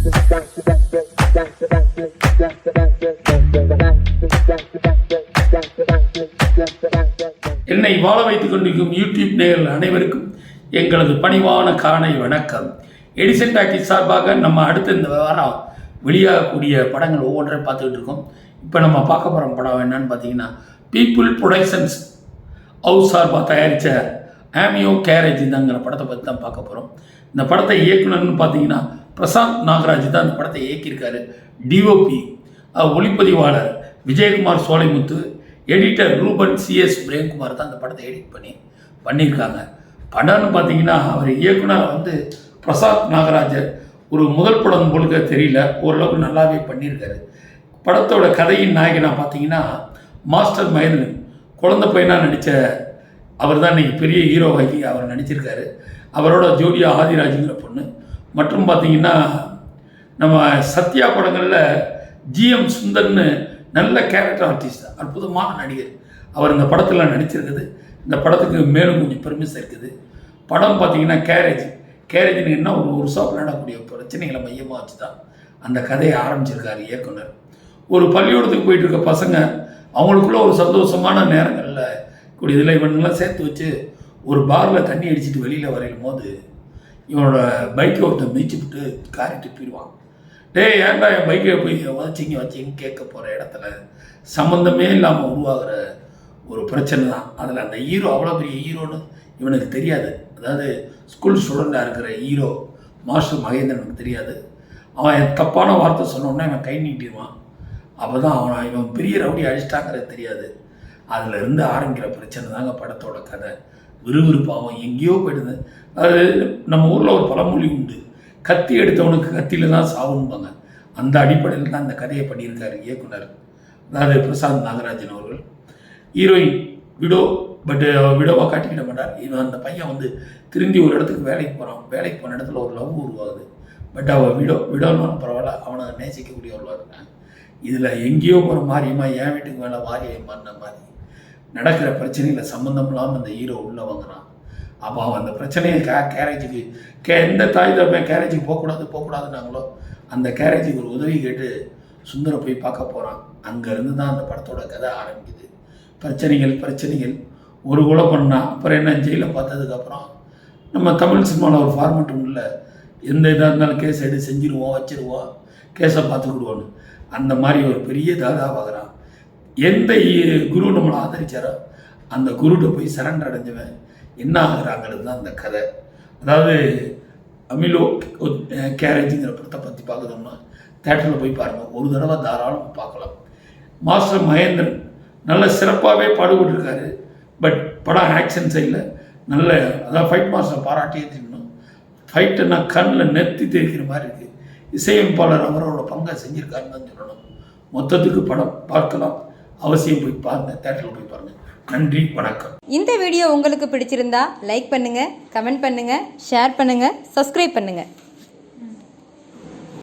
என்னை வாழ வைத்துக் கொண்டிருக்கும் யூடியூப் நேயர்கள் அனைவருக்கும் எங்களது பணிவான காலை வணக்கம். எடிசன் டாக்கீஸ் சார்பாக நம்ம அடுத்த இந்த வாரம் வெளியாகக்கூடிய படங்கள் ஒவ்வொன்றையும் பார்த்துக்கிட்டு இருக்கோம். இப்போ நம்ம பார்க்க போகிற படம் என்னன்னு பார்த்தீங்கன்னா, பீப்புள் ப்ரொடக்ஷன்ஸ் ஹவுஸ் சார்பாக தயாரித்த ஆமியோ கேரேஜ் தாங்கிற படத்தை பற்றி தான் பார்க்க போகிறோம். இந்த படத்தை இயக்குனர்னு பார்த்தீங்கன்னா பிரசாந்த் நாகராஜ் தான் இந்த படத்தை இயக்கியிருக்காரு. டிஓபி ஒளிப்பதிவாளர் விஜயகுமார் சோலைமுத்து, எடிட்டர் ரூபன் சிஎஸ் பிரேம்குமார் தான் அந்த படத்தை எடிட் பண்ணியிருக்காங்க. படம்னு பார்த்தீங்கன்னா அவர் இயக்குனர் பிரசாத் நாகராஜர் ஒரு முதல் படம் போலுக்க தெரியல, ஓரளவுக்கு நல்லாவே பண்ணியிருக்காரு. படத்தோட கதையின் நாயகனாக பார்த்தீங்கன்னா மாஸ்டர் மகேந்திரன் குழந்தை பையனாக நடித்த அவர் தான் இன்றைக்கி பெரிய ஹீரோவாகி அவர் நடிச்சிருக்காரு. அவரோட ஜோடியா ஆதிராஜுங்கிற பொண்ணு. மற்றும் பார்த்தீங்கன்னா நம்ம சத்யா படங்களில் ஜிஎம் சுந்தர்னு நல்ல கேரக்டர் ஆர்டிஸ்ட், அற்புதமான நடிகர். அவர் இந்த படத்தில் நடிச்சிருக்குது. இந்த படத்துக்கு மேலும் கொஞ்சம் பெருமை சேர்க்குது. படம் பார்த்தீங்கன்னா கேரேஜ்னு என்ன ஒரு ஷாப்பில் நடக்கக்கூடிய பிரச்சனைகளை மையமாக வச்சு தான் அந்த கதையை ஆரம்பிச்சிருக்காரு இயக்குனர். ஒரு பள்ளிக்கூடத்துக்கு போயிட்டு இருக்க பசங்க அவங்களுக்குள்ள ஒரு சந்தோஷமான நேரங்களில் கூடிய இதில் இவனெல்லாம் சேர்த்து வச்சு ஒரு பாரில் தண்ணி அடிச்சுட்டு வெளியில் வரையும் போது இவனோட பைக்கை ஒருத்தன் மிதிச்சு விட்டு காரிட்டு போயிடுவான். ஏன்டா என் பைக்கை போய் வச்சிங்க கேட்க போகிற இடத்துல சம்மந்தமே இல்லாமல் உருவாகிற ஒரு பிரச்சனை தான். அதில் அந்த ஹீரோ அவ்வளோ பெரிய ஹீரோன்னு இவனுக்கு தெரியாது. அதாவது ஸ்கூல் ஸ்டூடெண்ட்டாக இருக்கிற ஹீரோ மாஸ்டர் மகேந்திரனுக்கு தெரியாது. அவன் தப்பான வார்த்தை சொன்னோன்னே அவன் கை நீட்டிடுவான். அப்போ தான் இவன் பெரிய ரவுடி அழிச்சிட்டாங்கிறது தெரியாது. அதில் இருந்து ஆரம்பிக்கிற பிரச்சனை தாங்க படத்தோட கதை. விறுவிறுப்பாகவும் எங்கேயோ போயிடுது. அதாவது நம்ம ஊரில் ஒரு பழமொழி உண்டு, கத்தி எடுத்தவனுக்கு கத்தியில் தான் சாவுன்பாங்க. அந்த அடிப்படையில் தான் அந்த கதையை பண்ணியிருக்காரு இயக்குனர். அதாவது பிரசாந்த் நாகராஜன் அவர்கள். ஹீரோயின் விடோ, விடோவாக காட்டிக்கிட மாட்டார். இவன் அந்த பையன் திரும்பி ஒரு இடத்துக்கு வேலைக்கு போகிறான். வேலைக்கு போன இடத்துல ஒரு லவ் உருவாகுது. பட் அவள் விடோனாலும் பரவாயில்ல, அவனை நேசிக்கக்கூடியவர்களாக இருக்கான். இதில் எங்கேயோ போகிற மாதிரியுமா என் வீட்டுக்கு மேலே வாரியமான மாதிரி நடக்கிற பிரச்சனைகளை சம்மந்தம் இல்லாமல் அந்த ஹீரோ உள்ளே வாங்குறான். அப்போ அவன் அந்த பிரச்சனையை கேரேஜுக்கு எந்த தாய் தப்பேன் கேரேஜுக்கு போகக்கூடாதுன்னாங்களோ அந்த கேரேஜுக்கு ஒரு உதவி கேட்டு சுந்தரம் போய் பார்க்க போகிறான். அங்கேருந்து தான் அந்த படத்தோட கதை ஆரம்பிக்குது. பிரச்சனைகள் ஒரு கொலை பண்ணால் அப்புறம் என்ன ஜெயிலில் பார்த்ததுக்கப்புறம் நம்ம தமிழ் சினிமாவில் ஒரு ஃபார்மெட் உள்ள எந்த இதாக இருந்தாலும் கேஸ் எடுத்து செஞ்சுருவோம், வச்சுருவோம், கேஸை பார்த்துக்கிடுவோன்னு அந்த மாதிரி ஒரு பெரிய தாதாவாகிறான். எந்த குரு நம்மளை ஆதரிச்சாரோ அந்த குருட்ட போய் சரண்டர் அடைஞ்சவன் என்ன ஆகுறாங்கிறது தான் அந்த கதை. அதாவது அமிலோ கேரேஜுங்கிற படத்தை பற்றி பார்க்கணும்னா தேட்டரில் போய் பாருங்கள், ஒரு தடவை தாராளம் பார்க்கலாம். மாஸ்டர் மகேந்திரன் நல்ல சிறப்பாகவே பாடுபட்டுருக்காரு. பட் படம் ஆக்ஷன் சைடில் நல்ல, அதாவது ஃபைட் மாஸ்டர் பாராட்டியே தீரணும். ஃபைட்டுன்னா கண்ணில் நெத்தி தெரிக்கிற மாதிரி இருக்குது. இசையமைப்பாளர் அவரோட பங்கை செஞ்சுருக்காருன்னு தான் சொல்லணும். மொத்தத்துக்கு படம் பார்க்கலாம், அவசியம் போய் பாருங்கள், தேட்டரில் போய் பாருங்கள். நன்றி, வணக்கம். இந்த வீடியோ உங்களுக்கு பிடிச்சிருந்தா லைக் பண்ணுங்கள், கமெண்ட் பண்ணுங்கள், ஷேர் பண்ணுங்கள், சப்ஸ்கிரைப் பண்ணுங்கள்.